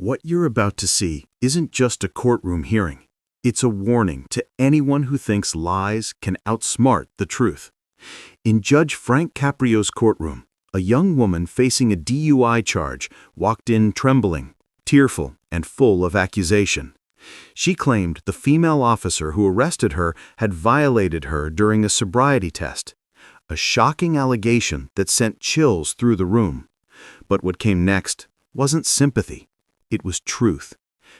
What you're about to see isn't just a courtroom hearing. It's a warning to anyone who thinks lies can outsmart the truth. In Judge Frank Caprio's courtroom, a young woman facing a DUI charge walked in trembling, tearful, and full of accusation. She claimed the female officer who arrested her had violated her during a sobriety test, a shocking allegation that sent chills through the room. But what came next wasn't sympathy. It was truth.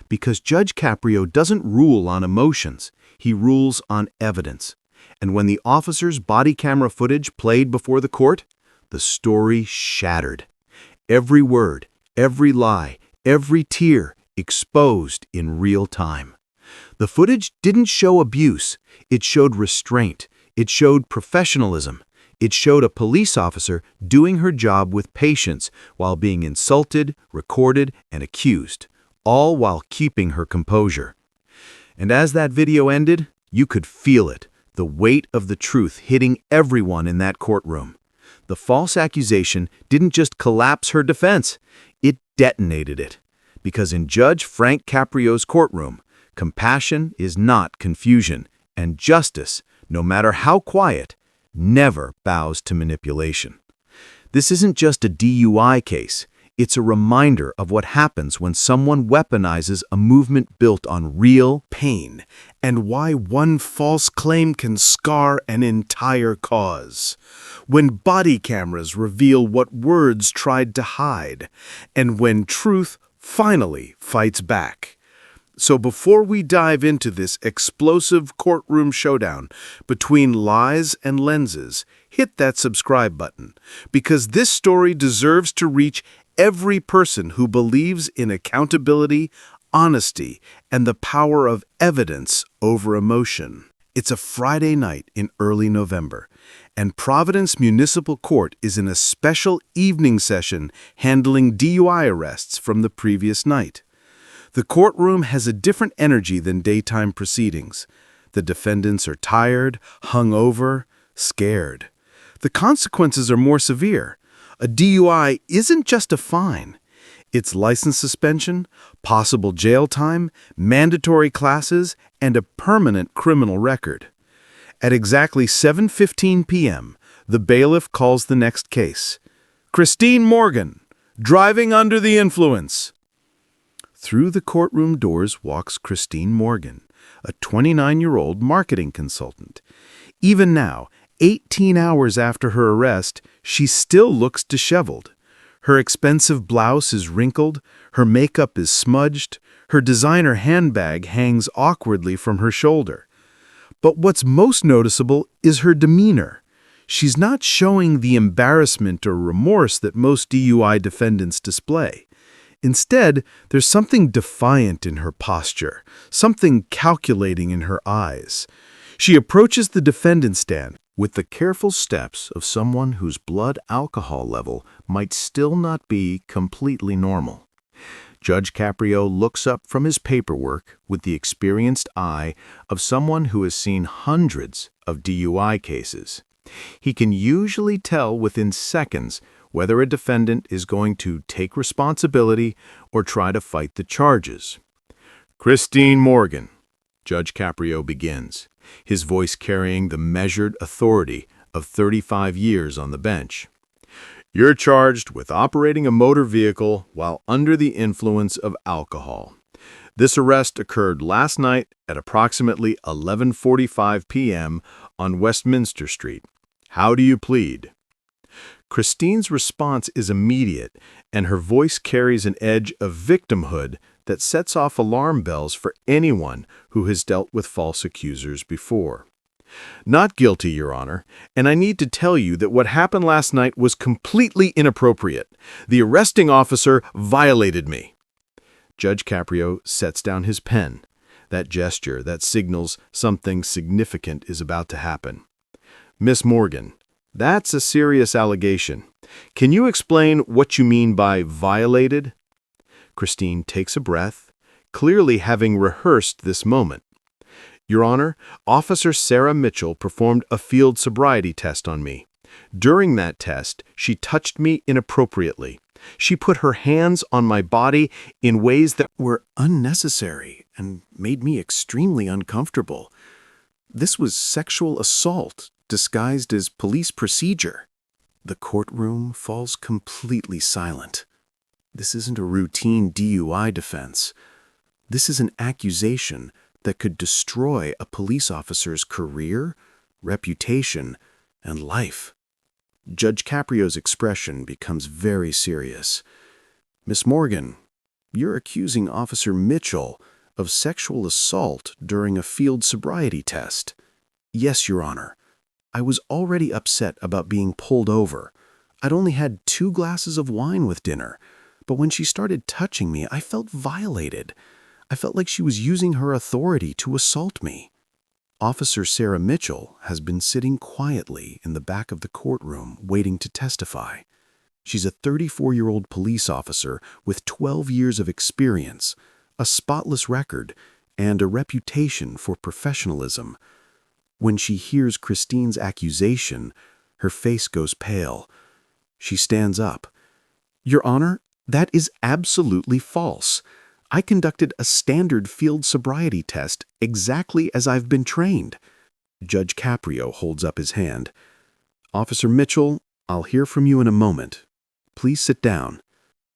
Because Judge Caprio doesn't rule on emotions, he rules on evidence. And when the officer's body camera footage played before the court, the story shattered. Every word, every lie, every tear exposed in real time. The footage didn't show abuse. It showed restraint. It showed professionalism. It showed a police officer doing her job with patience while being insulted, recorded, and accused, all while keeping her composure. And as that video ended, you could feel it, the weight of the truth hitting everyone in that courtroom. The false accusation didn't just collapse her defense, it detonated it. Because in Judge Frank Caprio's courtroom, compassion is not confusion, and justice, no matter how quiet, never bows to manipulation. This isn't just a DUI case. It's a reminder of what happens when someone weaponizes a movement built on real pain, and why one false claim can scar an entire cause. When body cameras reveal what words tried to hide, and when truth finally fights back. So before we dive into this explosive courtroom showdown between lies and lenses, hit that subscribe button, because this story deserves to reach every person who believes in accountability, honesty, and the power of evidence over emotion. It's a Friday night in early November, and Providence Municipal Court is in a special evening session handling DUI arrests from the previous night. The courtroom has a different energy than daytime proceedings. The defendants are tired, hungover, scared. The consequences are more severe. A DUI isn't just a fine. It's license suspension, possible jail time, mandatory classes, and a permanent criminal record. At exactly 7:15 p.m., the bailiff calls the next case. Christine Morgan, driving under the influence. Through the courtroom doors walks Christine Morgan, a 29-year-old marketing consultant. Even now, 18 hours after her arrest, she still looks disheveled. Her expensive blouse is wrinkled, her makeup is smudged, her designer handbag hangs awkwardly from her shoulder. But what's most noticeable is her demeanor. She's not showing the embarrassment or remorse that most DUI defendants display. Instead, there's something defiant in her posture, something calculating in her eyes. She approaches the defendant's stand with the careful steps of someone whose blood alcohol level might still not be completely normal. Judge Caprio looks up from his paperwork with the experienced eye of someone who has seen hundreds of DUI cases. He can usually tell within seconds whether a defendant is going to take responsibility or try to fight the charges. Christine Morgan, Judge Caprio begins, his voice carrying the measured authority of 35 years on the bench. You're charged with operating a motor vehicle while under the influence of alcohol. This arrest occurred last night at approximately 11:45 p.m. on Westminster Street. How do you plead? Christine's response is immediate, and her voice carries an edge of victimhood that sets off alarm bells for anyone who has dealt with false accusers before. Not guilty, Your Honor, and I need to tell you that what happened last night was completely inappropriate. The arresting officer violated me. Judge Caprio sets down his pen, that gesture that signals something significant is about to happen. Miss Morgan, that's a serious allegation. Can you explain what you mean by violated? Christine takes a breath, clearly having rehearsed this moment. Your Honor, Officer Sarah Mitchell performed a field sobriety test on me. During that test, she touched me inappropriately. She put her hands on my body in ways that were unnecessary and made me extremely uncomfortable. This was sexual assault disguised as police procedure. The courtroom falls completely silent. This isn't a routine DUI defense. This is an accusation that could destroy a police officer's career, reputation, and life. Judge Caprio's expression becomes very serious. Miss Morgan, you're accusing Officer Mitchell of sexual assault during a field sobriety test. Yes, Your Honor. I was already upset about being pulled over. I'd only had 2 glasses of wine with dinner, but when she started touching me, I felt violated. I felt like she was using her authority to assault me. Officer Sarah Mitchell has been sitting quietly in the back of the courtroom waiting to testify. She's a 34-year-old police officer with 12 years of experience, a spotless record, and a reputation for professionalism. When she hears Christine's accusation, her face goes pale. She stands up. Your Honor, that is absolutely false. I conducted a standard field sobriety test exactly as I've been trained. Judge Caprio holds up his hand. Officer Mitchell, I'll hear from you in a moment. Please sit down.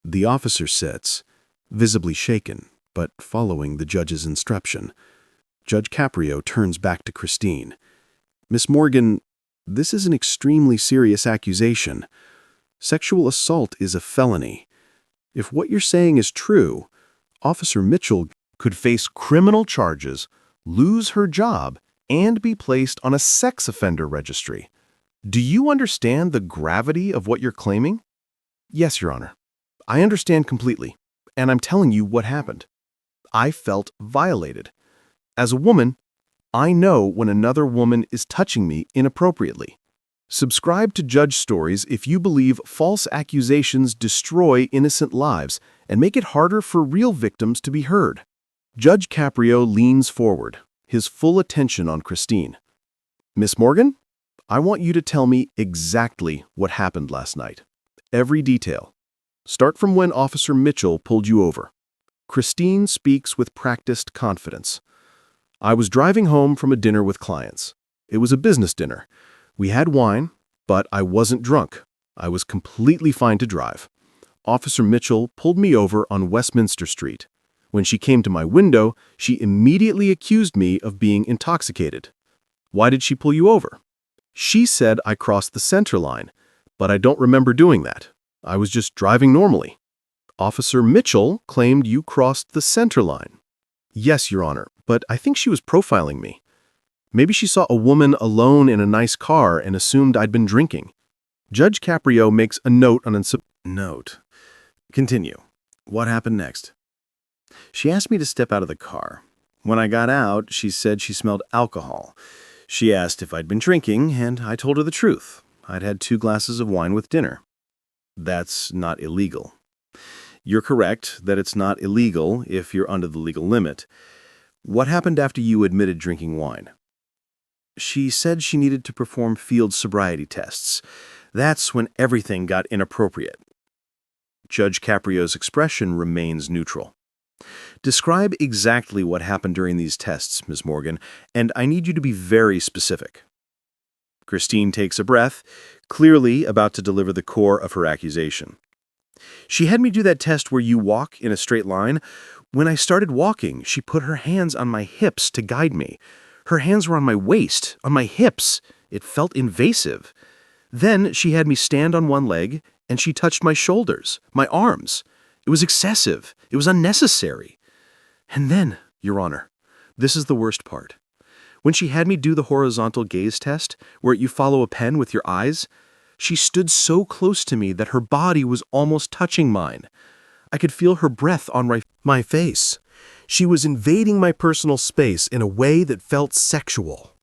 The officer sits, visibly shaken, but following the judge's instruction. Judge Caprio turns back to Christine. Miss Morgan, this is an extremely serious accusation. Sexual assault is a felony. If what you're saying is true, Officer Mitchell could face criminal charges, lose her job, and be placed on a sex offender registry. Do you understand the gravity of what you're claiming? Yes, Your Honor. I understand completely, and I'm telling you what happened. I felt violated. As a woman, I know when another woman is touching me inappropriately. Subscribe to Judge Stories if you believe false accusations destroy innocent lives and make it harder for real victims to be heard. Judge Caprio leans forward, his full attention on Christine. Miss Morgan, I want you to tell me exactly what happened last night. Every detail. Start from when Officer Mitchell pulled you over. Christine speaks with practiced confidence. I was driving home from a dinner with clients. It was a business dinner. We had wine, but I wasn't drunk. I was completely fine to drive. Officer Mitchell pulled me over on Westminster Street. When she came to my window, she immediately accused me of being intoxicated. Why did she pull you over? She said I crossed the center line, but I don't remember doing that. I was just driving normally. Officer Mitchell claimed you crossed the center line. Yes, Your Honor, but I think she was profiling me. Maybe she saw a woman alone in a nice car and assumed I'd been drinking. Judge Caprio makes a note on note. Continue. What happened next? She asked me to step out of the car. When I got out, she said she smelled alcohol. She asked if I'd been drinking, and I told her the truth. I'd had 2 glasses of wine with dinner. That's not illegal. You're correct that it's not illegal if you're under the legal limit. What happened after you admitted drinking wine? She said she needed to perform field sobriety tests. That's when everything got inappropriate. Judge Caprio's expression remains neutral. Describe exactly what happened during these tests, Ms. Morgan, and I need you to be very specific. Christine takes a breath, clearly about to deliver the core of her accusation. She had me do that test where you walk in a straight line. When I started walking, she put her hands on my hips to guide me. Her hands were on my waist, on my hips. It felt invasive. Then she had me stand on one leg, and she touched my shoulders, my arms. It was excessive. It was unnecessary. And then, Your Honor, this is the worst part. When she had me do the horizontal gaze test, where you follow a pen with your eyes, she stood so close to me that her body was almost touching mine. I could feel her breath on my face. She was invading my personal space in a way that felt sexual.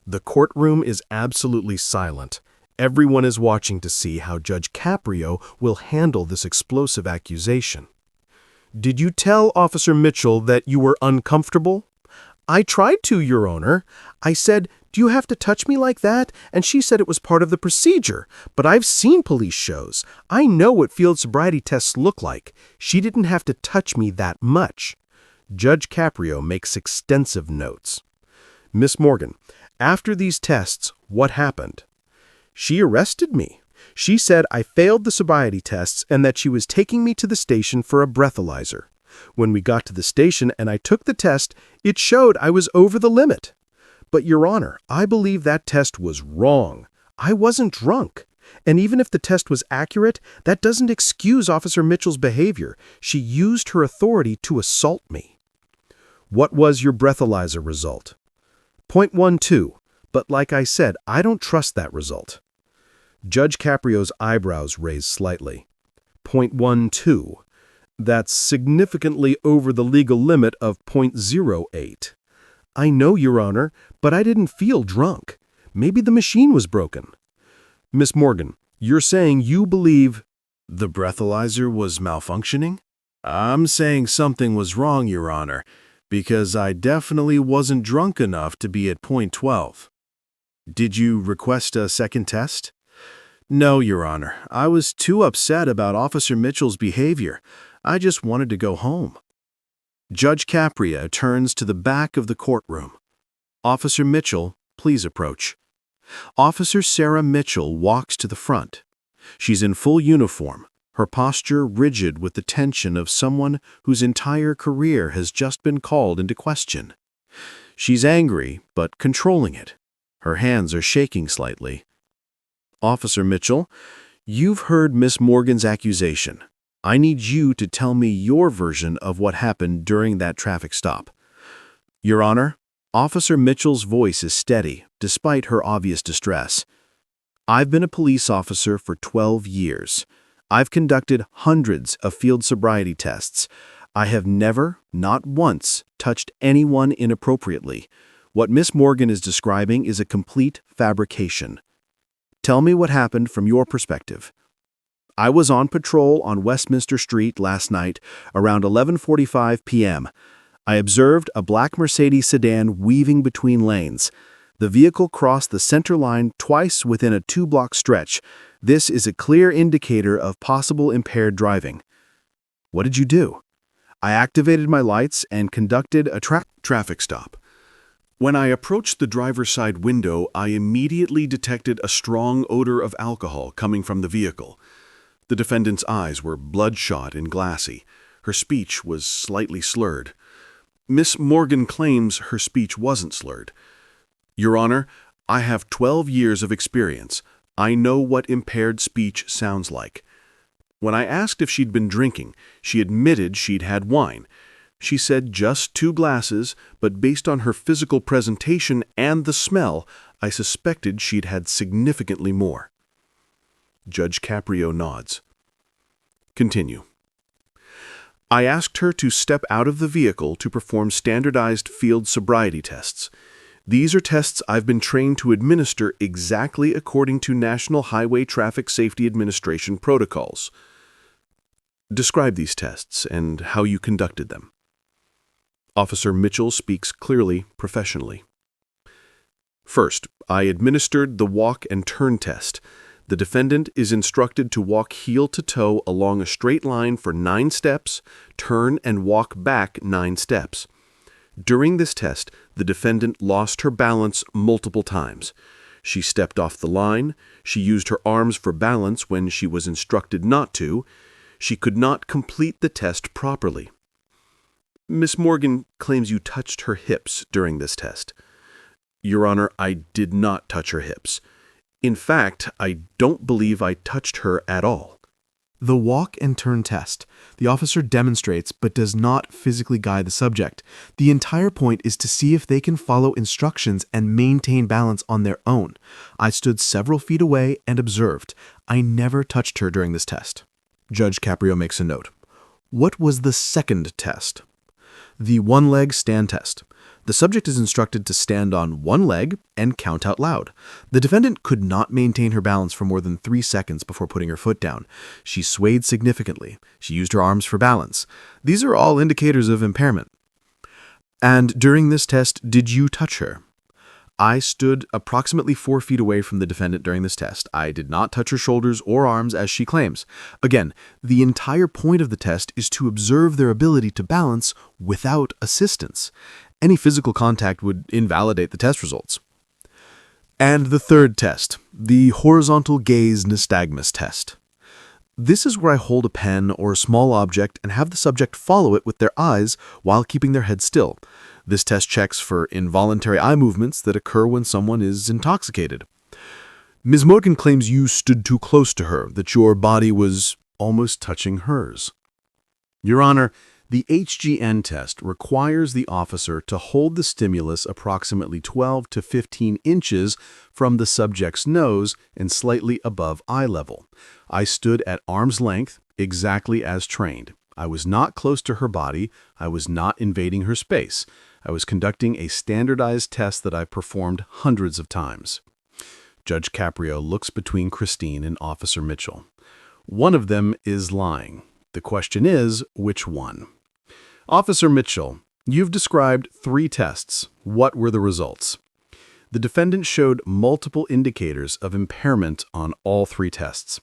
The courtroom is absolutely silent. Everyone is watching to see how Judge Caprio will handle this explosive accusation. Did you tell Officer Mitchell that you were uncomfortable? I tried to, Your Honor. I said, "Do you have to touch me like that?" And she said it was part of the procedure. But I've seen police shows. I know what field sobriety tests look like. She didn't have to touch me that much. Judge Caprio makes extensive notes. Miss Morgan, after these tests, what happened? She arrested me. She said I failed the sobriety tests and that she was taking me to the station for a breathalyzer. When we got to the station and I took the test, it showed I was over the limit. But, Your Honor, I believe that test was wrong. I wasn't drunk. And even if the test was accurate, that doesn't excuse Officer Mitchell's behavior. She used her authority to assault me. What was your breathalyzer result? 0.12, but like I said, I don't trust that result. Judge Caprio's eyebrows raised slightly. 0.12. That's significantly over the legal limit of 0.08. I know, Your Honor, but I didn't feel drunk. Maybe the machine was broken. Miss Morgan, you're saying you believe the breathalyzer was malfunctioning? I'm saying something was wrong, Your Honor, because I definitely wasn't drunk enough to be at 0.12. Did you request a second test? No, Your Honor. I was too upset about Officer Mitchell's behavior. I just wanted to go home. Judge Caprio turns to the back of the courtroom. Officer Mitchell, please approach. Officer Sarah Mitchell walks to the front. She's in full uniform, her posture rigid with the tension of someone whose entire career has just been called into question. She's angry, but controlling it. Her hands are shaking slightly. Officer Mitchell, you've heard Miss Morgan's accusation. I need you to tell me your version of what happened during that traffic stop. Your Honor, Officer Mitchell's voice is steady, despite her obvious distress. I've been a police officer for 12 years. I've conducted hundreds of field sobriety tests. I have never, not once, touched anyone inappropriately. What Miss Morgan is describing is a complete fabrication. Tell me what happened from your perspective. I was on patrol on Westminster Street last night around 11:45 p.m. I observed a black Mercedes sedan weaving between lanes. The vehicle crossed the center line twice within a 2-block stretch. This is a clear indicator of possible impaired driving. What did you do? I activated my lights and conducted a traffic stop. When I approached the driver's side window, I immediately detected a strong odor of alcohol coming from the vehicle. The defendant's eyes were bloodshot and glassy. Her speech was slightly slurred. Miss Morgan claims her speech wasn't slurred. Your Honor, I have 12 years of experience. I know what impaired speech sounds like. When I asked if she'd been drinking, she admitted she'd had wine. She said just 2 glasses, but based on her physical presentation and the smell, I suspected she'd had significantly more. Judge Caprio nods. Continue. I asked her to step out of the vehicle to perform standardized field sobriety tests. These are tests I've been trained to administer exactly according to National Highway Traffic Safety Administration protocols. Describe these tests and how you conducted them. Officer Mitchell speaks clearly, professionally. First, I administered the walk and turn test. The defendant is instructed to walk heel to toe along a straight line for 9 steps, turn and walk back 9 steps. During this test, the defendant lost her balance multiple times. She stepped off the line. She used her arms for balance when she was instructed not to. She could not complete the test properly. Miss Morgan claims you touched her hips during this test. Your Honor, I did not touch her hips. In fact, I don't believe I touched her at all. The walk and turn test. The officer demonstrates but does not physically guide the subject. The entire point is to see if they can follow instructions and maintain balance on their own. I stood several feet away and observed. I never touched her during this test. Judge Caprio makes a note. What was the second test? The one-leg stand test. The subject is instructed to stand on one leg and count out loud. The defendant could not maintain her balance for more than 3 seconds before putting her foot down. She swayed significantly. She used her arms for balance. These are all indicators of impairment. And during this test, did you touch her? I stood approximately 4 feet away from the defendant during this test. I did not touch her shoulders or arms as she claims. Again, the entire point of the test is to observe their ability to balance without assistance. Any physical contact would invalidate the test results. And the third test, the horizontal gaze nystagmus test. This is where I hold a pen or a small object and have the subject follow it with their eyes while keeping their head still. This test checks for involuntary eye movements that occur when someone is intoxicated. Ms. Morgan claims you stood too close to her, that your body was almost touching hers. Your Honor, the HGN test requires the officer to hold the stimulus approximately 12 to 15 inches from the subject's nose and slightly above eye level. I stood at arm's length, exactly as trained. I was not close to her body. I was not invading her space. I was conducting a standardized test that I've performed hundreds of times. Judge Caprio looks between Christine and Officer Mitchell. One of them is lying. The question is, which one? Officer Mitchell, you've described 3 tests. What were the results? The defendant showed multiple indicators of impairment on all 3 tests.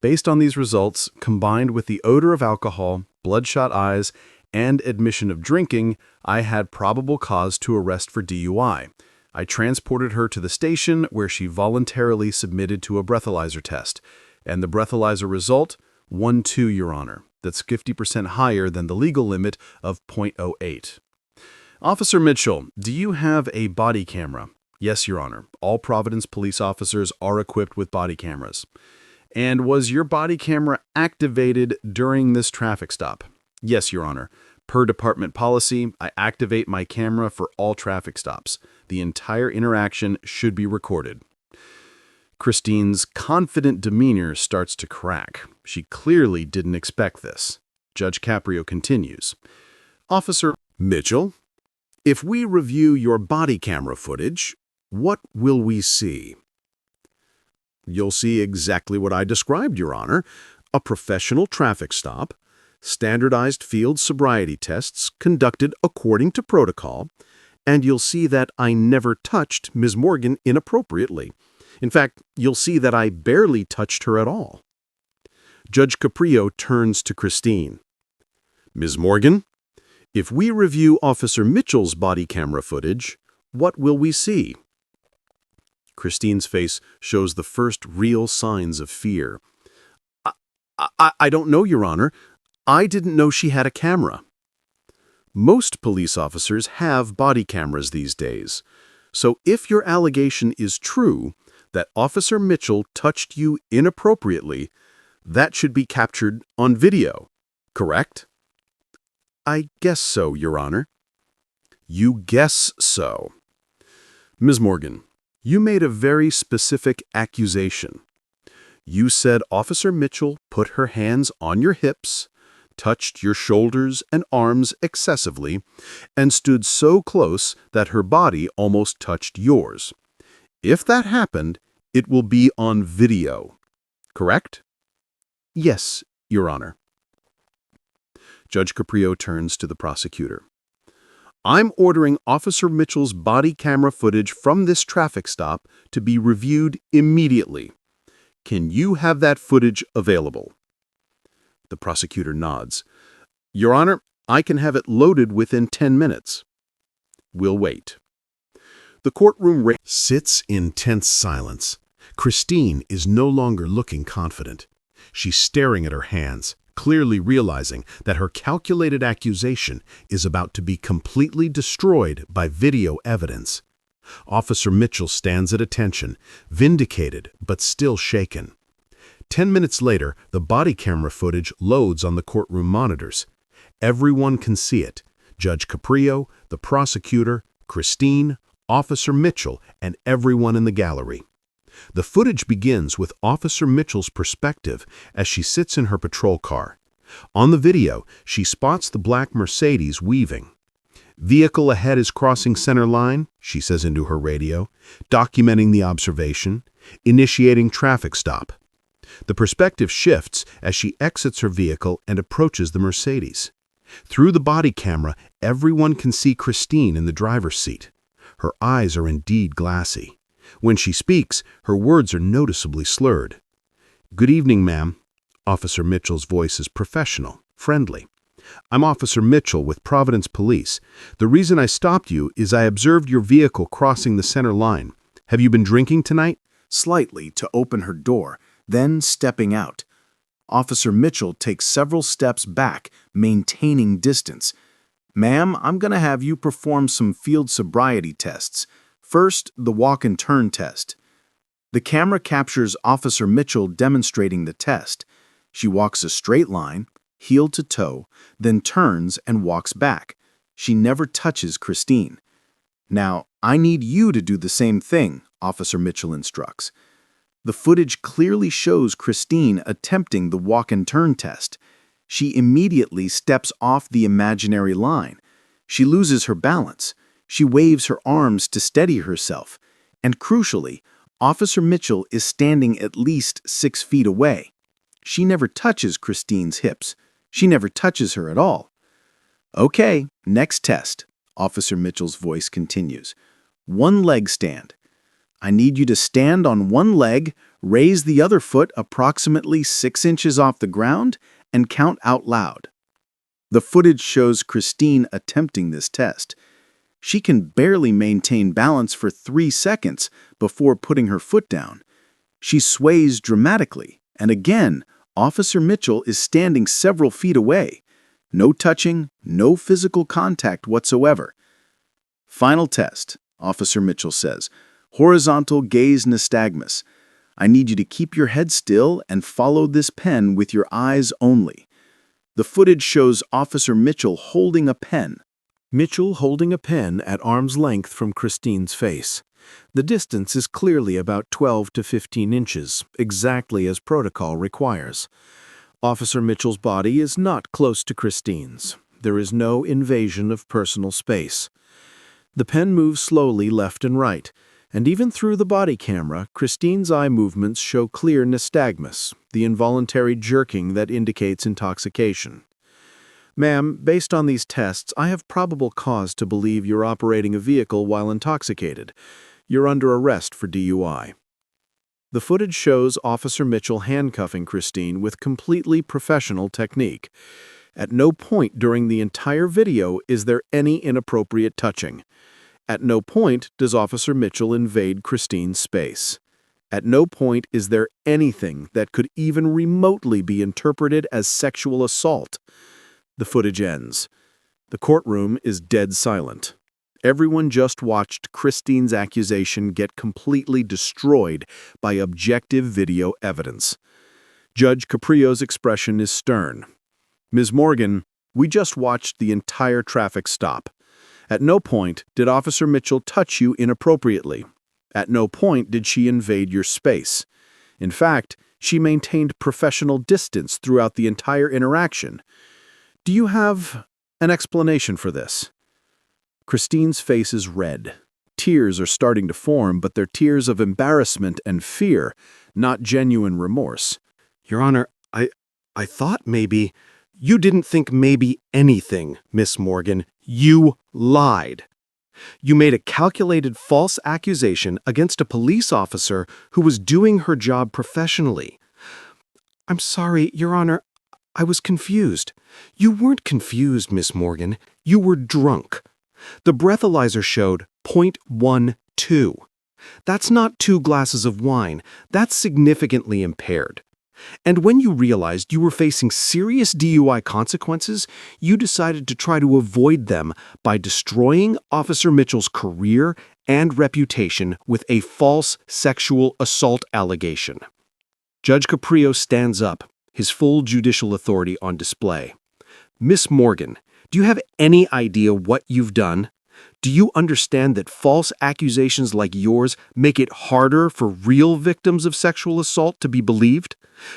Based on these results, combined with the odor of alcohol, bloodshot eyes, and admission of drinking, I had probable cause to arrest for DUI. I transported her to the station where she voluntarily submitted to a breathalyzer test. And the breathalyzer result, 1-2, Your Honor. That's 50% higher than the legal limit of 0.08. Officer Mitchell, do you have a body camera? Yes, Your Honor. All Providence police officers are equipped with body cameras. And was your body camera activated during this traffic stop? Yes, Your Honor. Per department policy, I activate my camera for all traffic stops. The entire interaction should be recorded. Christine's confident demeanor starts to crack. She clearly didn't expect this. Judge Caprio continues. Officer Mitchell, if we review your body camera footage, what will we see? You'll see exactly what I described, Your Honor. A professional traffic stop, standardized field sobriety tests conducted according to protocol, and you'll see that I never touched Ms. Morgan inappropriately. In fact, you'll see that I barely touched her at all. Judge Caprio turns to Christine. Ms. Morgan, if we review Officer Mitchell's body camera footage, what will we see? Christine's face shows the first real signs of fear. I don't know, Your Honor. I didn't know she had a camera. Most police officers have body cameras these days. So if your allegation is true, that Officer Mitchell touched you inappropriately, that should be captured on video, correct? I guess so, Your Honor. You guess so. Ms. Morgan, you made a very specific accusation. You said Officer Mitchell put her hands on your hips, touched your shoulders and arms excessively, and stood so close that her body almost touched yours. If that happened, it will be on video, correct? Yes, Your Honor. Judge Caprio turns to the prosecutor. I'm ordering Officer Mitchell's body camera footage from this traffic stop to be reviewed immediately. Can you have that footage available? The prosecutor nods. Your Honor, I can have it loaded within 10 minutes. We'll wait. The courtroom sits in tense silence. Christine is no longer looking confident. She's staring at her hands, clearly realizing that her calculated accusation is about to be completely destroyed by video evidence. Officer Mitchell stands at attention, vindicated but still shaken. 10 minutes later, the body camera footage loads on the courtroom monitors. Everyone can see it. Judge Caprio, the prosecutor, Christine, Officer Mitchell, and everyone in the gallery. The footage begins with Officer Mitchell's perspective as she sits in her patrol car. On the video, she spots the black Mercedes weaving. Vehicle ahead is crossing center line, she says into her radio, documenting the observation, initiating traffic stop. The perspective shifts as she exits her vehicle and approaches the Mercedes. Through the body camera, everyone can see Christine in the driver's seat. Her eyes are indeed glassy. When she speaks, her words are noticeably slurred. "Good evening, ma'am." Officer Mitchell's voice is professional, friendly. "I'm Officer Mitchell with Providence Police. The reason I stopped you is I observed your vehicle crossing the center line. Have you been drinking tonight?" Slightly to open her door, then stepping out. Officer Mitchell takes several steps back, maintaining distance. "Ma'am, I'm going to have you perform some field sobriety tests. First, the walk and turn test." The camera captures Officer Mitchell demonstrating the test. She walks a straight line, heel to toe, then turns and walks back. She never touches Christine. "Now, I need you to do the same thing," Officer Mitchell instructs. The footage clearly shows Christine attempting the walk and turn test. She immediately steps off the imaginary line. She loses her balance. She waves her arms to steady herself. And crucially, Officer Mitchell is standing at least 6 feet away. She never touches Christine's hips. She never touches her at all. "Okay, next test," Officer Mitchell's voice continues. "One leg stand. I need you to stand on one leg, raise the other foot approximately 6 inches off the ground, and count out loud." The footage shows Christine attempting this test. She can barely maintain balance for 3 seconds before putting her foot down. She sways dramatically, and again, Officer Mitchell is standing several feet away. No touching, no physical contact whatsoever. "Final test," Officer Mitchell says. "Horizontal gaze nystagmus. I need you to keep your head still and follow this pen with your eyes only." The footage shows Officer Mitchell holding a pen. Mitchell holding a pen at arm's length from Christine's face. The distance is clearly about 12 to 15 inches, exactly as protocol requires. Officer Mitchell's body is not close to Christine's. There is no invasion of personal space. The pen moves slowly left and right, and even through the body camera, Christine's eye movements show clear nystagmus, the involuntary jerking that indicates intoxication. "Ma'am, based on these tests, I have probable cause to believe you're operating a vehicle while intoxicated. You're under arrest for DUI." The footage shows Officer Mitchell handcuffing Christine with completely professional technique. At no point during the entire video is there any inappropriate touching. At no point does Officer Mitchell invade Christine's space. At no point is there anything that could even remotely be interpreted as sexual assault. The footage ends. The courtroom is dead silent. Everyone just watched Christine's accusation get completely destroyed by objective video evidence. Judge Caprio's expression is stern. "Ms. Morgan, we just watched the entire traffic stop. At no point did Officer Mitchell touch you inappropriately. At no point did she invade your space. In fact, she maintained professional distance throughout the entire interaction. Do you have an explanation for this?" Christine's face is red. Tears are starting to form, but they're tears of embarrassment and fear, not genuine remorse. "Your Honor, I thought maybe—" "You didn't think maybe anything, Miss Morgan. You lied. You made a calculated false accusation against a police officer who was doing her job professionally." "I'm sorry, Your Honor. I was confused." "You weren't confused, Miss Morgan. You were drunk. The breathalyzer showed .12. That's not 2 glasses of wine. That's significantly impaired. And when you realized you were facing serious DUI consequences, you decided to try to avoid them by destroying Officer Mitchell's career and reputation with a false sexual assault allegation." Judge Caprio stands up, his full judicial authority on display. "Miss Morgan, do you have any idea what you've done? Do you understand that false accusations like yours make it harder for real victims of sexual assault to be believed?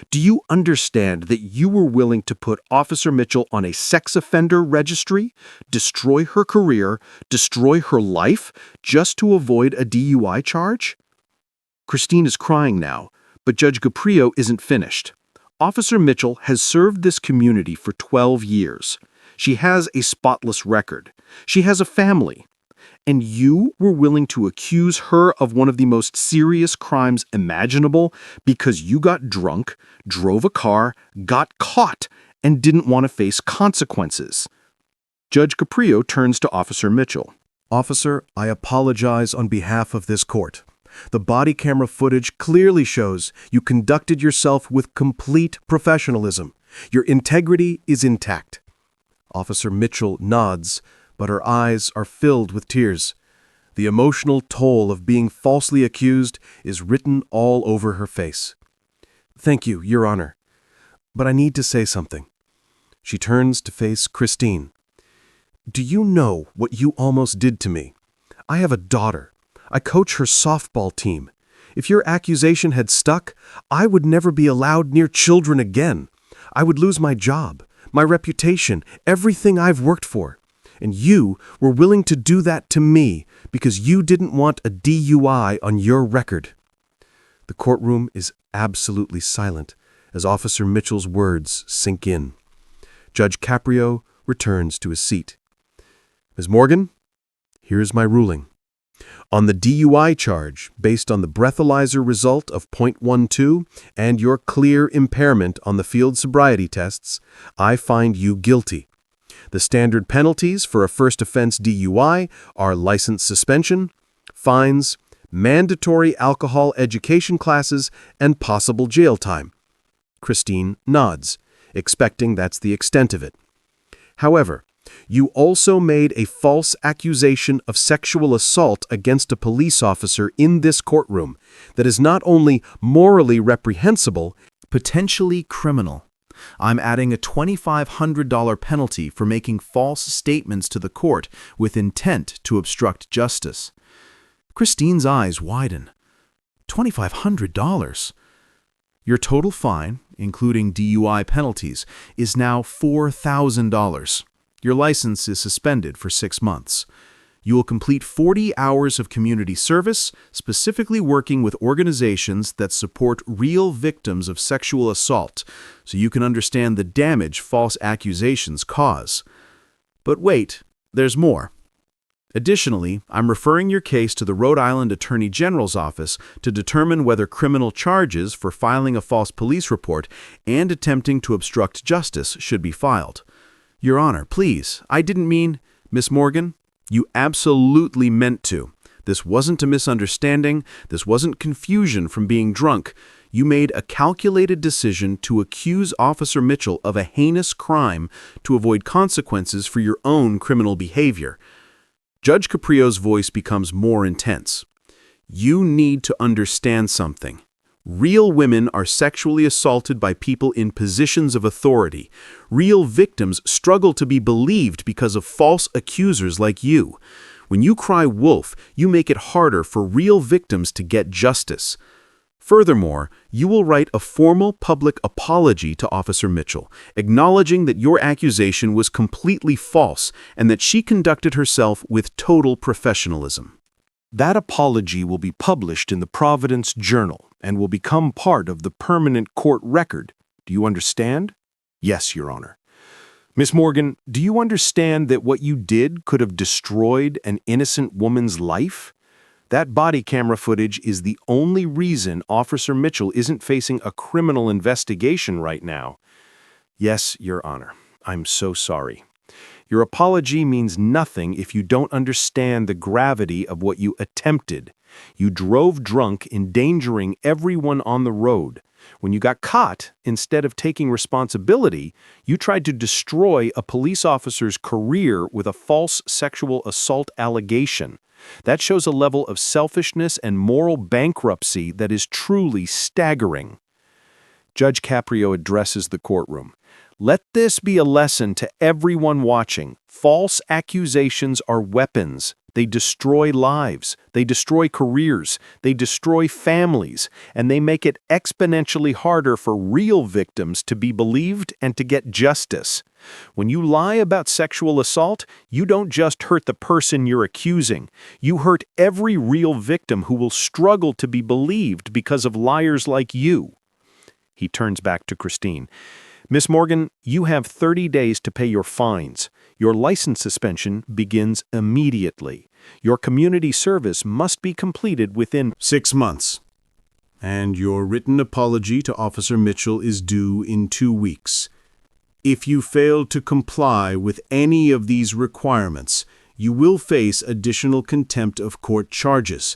Do you understand that you were willing to put Officer Mitchell on a sex offender registry, destroy her career, destroy her life, just to avoid a DUI charge?" Christine is crying now, but Judge Caprio isn't finished. Officer Mitchell has served this community for 12 years. She has a spotless record. She has a family. And you were willing to accuse her of one of the most serious crimes imaginable because you got drunk, drove a car, got caught, and didn't want to face consequences. Judge Caprio turns to Officer Mitchell. Officer, I apologize on behalf of this court. The body camera footage clearly shows you conducted yourself with complete professionalism. Your integrity is intact. Officer Mitchell nods, but her eyes are filled with tears. The emotional toll of being falsely accused is written all over her face. Thank you, Your Honor. But I need to say something. She turns to face Christine. Do you know what you almost did to me? I have a daughter. I coach her softball team. If your accusation had stuck, I would never be allowed near children again. I would lose my job, my reputation, everything I've worked for. And you were willing to do that to me because you didn't want a DUI on your record. The courtroom is absolutely silent as Officer Mitchell's words sink in. Judge Caprio returns to his seat. Ms. Morgan, here's my ruling. On the DUI charge, based on the breathalyzer result of .12 and your clear impairment on the field sobriety tests, I find you guilty. The standard penalties for a first offense DUI are license suspension, fines, mandatory alcohol education classes, and possible jail time. Christine nods, expecting that's the extent of it. However, you also made a false accusation of sexual assault against a police officer in this courtroom that is not only morally reprehensible, Potentially criminal. I'm adding a $2,500 penalty for making false statements to the court with intent to obstruct justice. Christine's eyes widen. $2,500? Your total fine, including DUI penalties, is now $4,000. Your license is suspended for 6 months. You will complete 40 hours of community service, specifically working with organizations that support real victims of sexual assault, so you can understand the damage false accusations cause. But wait, there's more. Additionally, I'm referring your case to the Rhode Island Attorney General's office to determine whether criminal charges for filing a false police report and attempting to obstruct justice should be filed. Your Honor, please, I didn't mean... Miss Morgan, you absolutely meant to. This wasn't a misunderstanding. This wasn't confusion from being drunk. You made a calculated decision to accuse Officer Mitchell of a heinous crime to avoid consequences for your own criminal behavior. Judge Caprio's voice becomes more intense. You need to understand something. Real women are sexually assaulted by people in positions of authority. Real victims struggle to be believed because of false accusers like you. When you cry wolf, you make it harder for real victims to get justice. Furthermore, you will write a formal public apology to Officer Mitchell, acknowledging that your accusation was completely false and that she conducted herself with total professionalism. That apology will be published in the Providence Journal and will become part of the permanent court record. Do you understand? Yes, Your Honor. Miss Morgan, do you understand that what you did could have destroyed an innocent woman's life? That body camera footage is the only reason Officer Mitchell isn't facing a criminal investigation right now. Yes, Your Honor. I'm so sorry. Your apology means nothing if you don't understand the gravity of what you attempted. You drove drunk, endangering everyone on the road. When you got caught, instead of taking responsibility, you tried to destroy a police officer's career with a false sexual assault allegation. That shows a level of selfishness and moral bankruptcy that is truly staggering. Judge Caprio addresses the courtroom. Let this be a lesson to everyone watching. False accusations are weapons. They destroy lives. They destroy careers. They destroy families. And they make it exponentially harder for real victims to be believed and to get justice. When you lie about sexual assault, you don't just hurt the person you're accusing. You hurt every real victim who will struggle to be believed because of liars like you. He turns back to Christine. Miss Morgan, you have 30 days to pay your fines. Your license suspension begins immediately. Your community service must be completed within 6 months. And your written apology to Officer Mitchell is due in 2 weeks. If you fail to comply with any of these requirements, you will face additional contempt of court charges.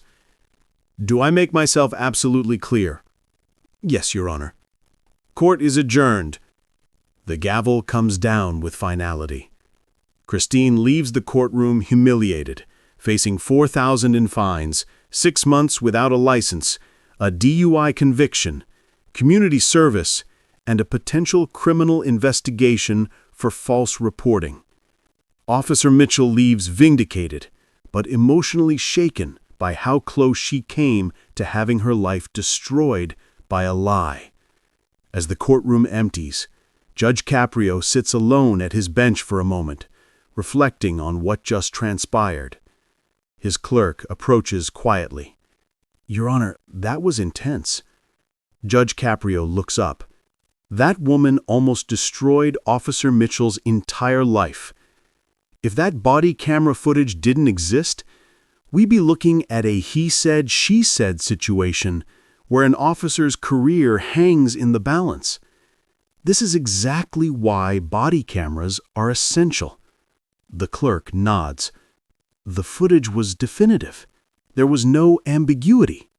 Do I make myself absolutely clear? Yes, Your Honor. Court is adjourned. The gavel comes down with finality. Christine leaves the courtroom humiliated, facing $4,000 in fines, 6 months without a license, a DUI conviction, community service, and a potential criminal investigation for false reporting. Officer Mitchell leaves vindicated, but emotionally shaken by how close she came to having her life destroyed by a lie. As the courtroom empties, Judge Caprio sits alone at his bench for a moment, reflecting on what just transpired. His clerk approaches quietly. Your Honor, that was intense. Judge Caprio looks up. That woman almost destroyed Officer Mitchell's entire life. If that body camera footage didn't exist, we'd be looking at a he said, she said situation where an officer's career hangs in the balance. This is exactly why body cameras are essential. The clerk nods. The footage was definitive. There was no ambiguity.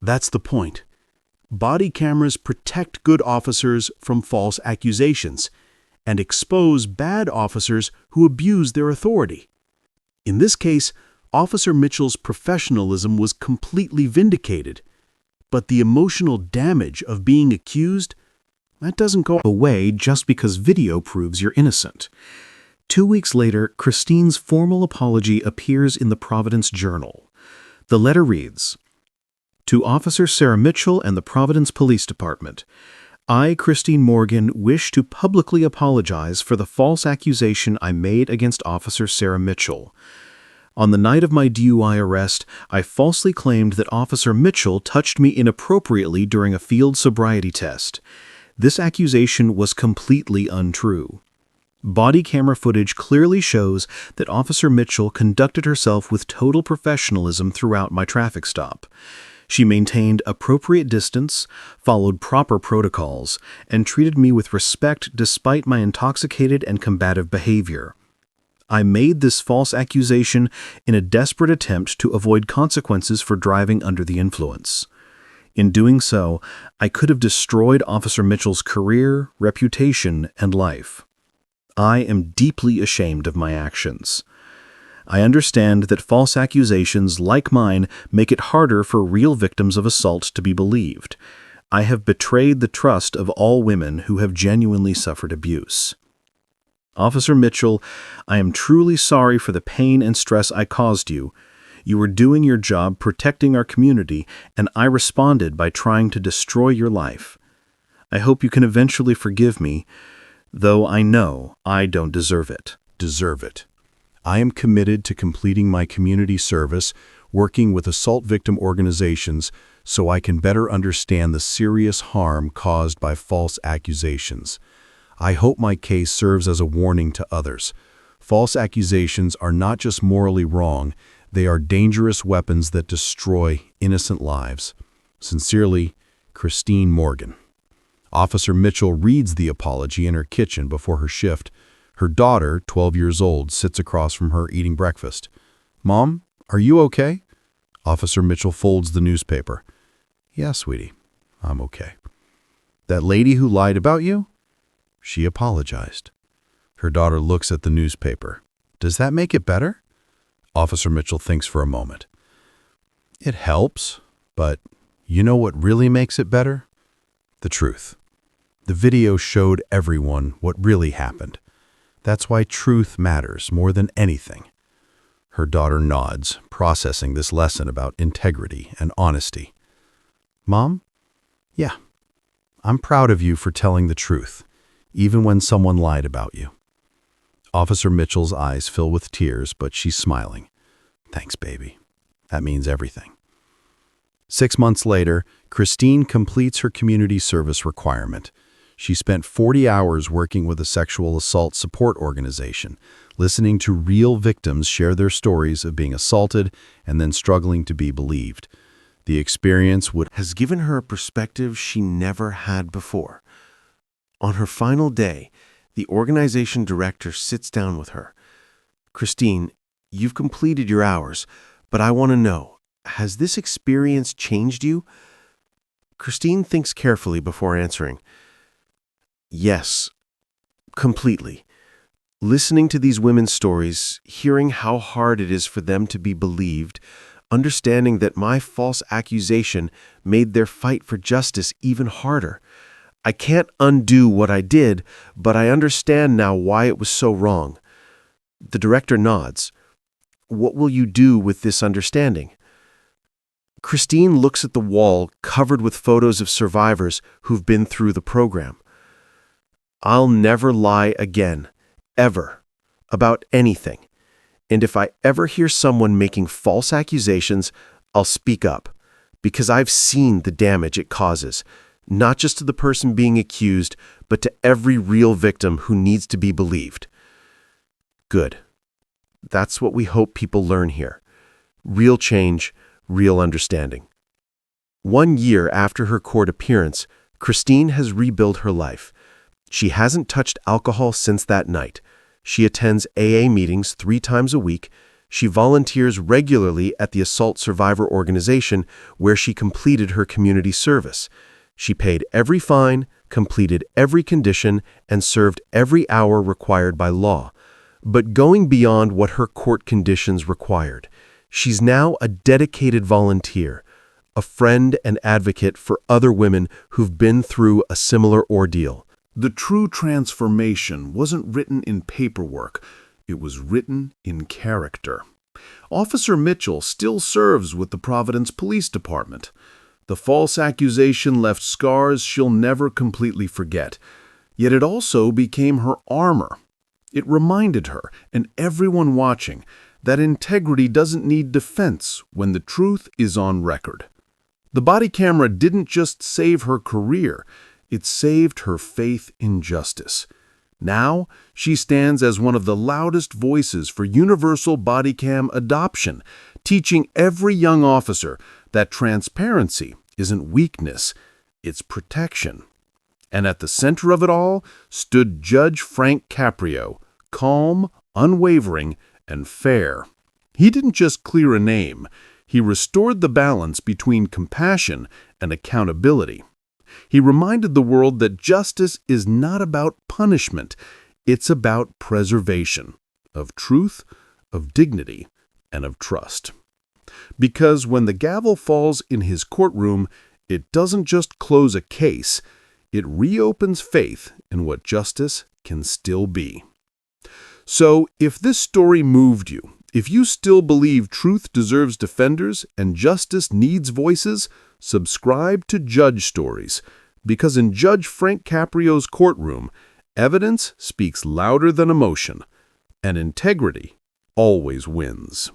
That's the point. Body cameras protect good officers from false accusations and expose bad officers who abuse their authority. In this case, Officer Mitchell's professionalism was completely vindicated, but the emotional damage of being accused, that doesn't go away just because video proves you're innocent. 2 weeks later, Christine's formal apology appears in the Providence Journal. The letter reads, To Officer Sarah Mitchell and the Providence Police Department, I, Christine Morgan, wish to publicly apologize for the false accusation I made against Officer Sarah Mitchell. On the night of my DUI arrest, I falsely claimed that Officer Mitchell touched me inappropriately during a field sobriety test. This accusation was completely untrue. Body camera footage clearly shows that Officer Mitchell conducted herself with total professionalism throughout my traffic stop. She maintained appropriate distance, followed proper protocols, and treated me with respect despite my intoxicated and combative behavior. I made this false accusation in a desperate attempt to avoid consequences for driving under the influence. In doing so, I could have destroyed Officer Mitchell's career, reputation, and life. I am deeply ashamed of my actions. I understand that false accusations like mine make it harder for real victims of assault to be believed. I have betrayed the trust of all women who have genuinely suffered abuse. Officer Mitchell, I am truly sorry for the pain and stress I caused you. You were doing your job protecting our community, and I responded by trying to destroy your life. I hope you can eventually forgive me, though I know I don't deserve it. I am committed to completing my community service, working with assault victim organizations so I can better understand the serious harm caused by false accusations. I hope my case serves as a warning to others. False accusations are not just morally wrong, they are dangerous weapons that destroy innocent lives. Sincerely, Christine Morgan. Officer Mitchell reads the apology in her kitchen before her shift. Her daughter, 12 years old, sits across from her eating breakfast. Mom, are you okay? Officer Mitchell folds the newspaper. Yeah, sweetie, I'm okay. That lady who lied about you? She apologized. Her daughter looks at the newspaper. Does that make it better? Officer Mitchell thinks for a moment. It helps, but you know what really makes it better? The truth. The video showed everyone what really happened. That's why truth matters more than anything. Her daughter nods, processing this lesson about integrity and honesty. Mom? Yeah. I'm proud of you for telling the truth, even when someone lied about you. Officer Mitchell's eyes fill with tears, but she's smiling. Thanks, baby. That means everything. 6 months later, Christine completes her community service requirement. She spent 40 hours working with a sexual assault support organization, listening to real victims share their stories of being assaulted and then struggling to be believed. The experience has given her a perspective she never had before. On her final day, the organization director sits down with her. "Christine, you've completed your hours, but I want to know, has this experience changed you?" Christine thinks carefully before answering. "Yes, completely. Listening to these women's stories, hearing how hard it is for them to be believed, understanding that my false accusation made their fight for justice even harder. I can't undo what I did, but I understand now why it was so wrong." The director nods. "What will you do with this understanding?" Christine looks at the wall covered with photos of survivors who've been through the program. "I'll never lie again, ever, about anything. And if I ever hear someone making false accusations, I'll speak up, because I've seen the damage it causes, not just to the person being accused, but to every real victim who needs to be believed." Good. That's what we hope people learn here. Real change, real understanding. 1 year after her court appearance, Christine has rebuilt her life. She hasn't touched alcohol since that night. She attends AA meetings 3 times a week. She volunteers regularly at the Assault Survivor Organization, where she completed her community service. She paid every fine, completed every condition, and served every hour required by law. But going beyond what her court conditions required, she's now a dedicated volunteer, a friend and advocate for other women who've been through a similar ordeal. The true transformation wasn't written in paperwork, it was written in character. Officer Mitchell still serves with the Providence Police Department. The false accusation left scars she'll never completely forget, yet it also became her armor. It reminded her, and everyone watching, that integrity doesn't need defense when the truth is on record. The body camera didn't just save her career, it saved her faith in justice. Now, she stands as one of the loudest voices for universal body cam adoption, teaching every young officer that transparency isn't weakness, it's protection. And at the center of it all stood Judge Frank Caprio, calm, unwavering, and fair. He didn't just clear a name, he restored the balance between compassion and accountability. He reminded the world that justice is not about punishment, it's about preservation of truth, of dignity, and of trust. Because when the gavel falls in his courtroom, it doesn't just close a case, it reopens faith in what justice can still be. So, if this story moved you, if you still believe truth deserves defenders and justice needs voices, subscribe to Judge Stories, because in Judge Frank Caprio's courtroom, evidence speaks louder than emotion, and integrity always wins.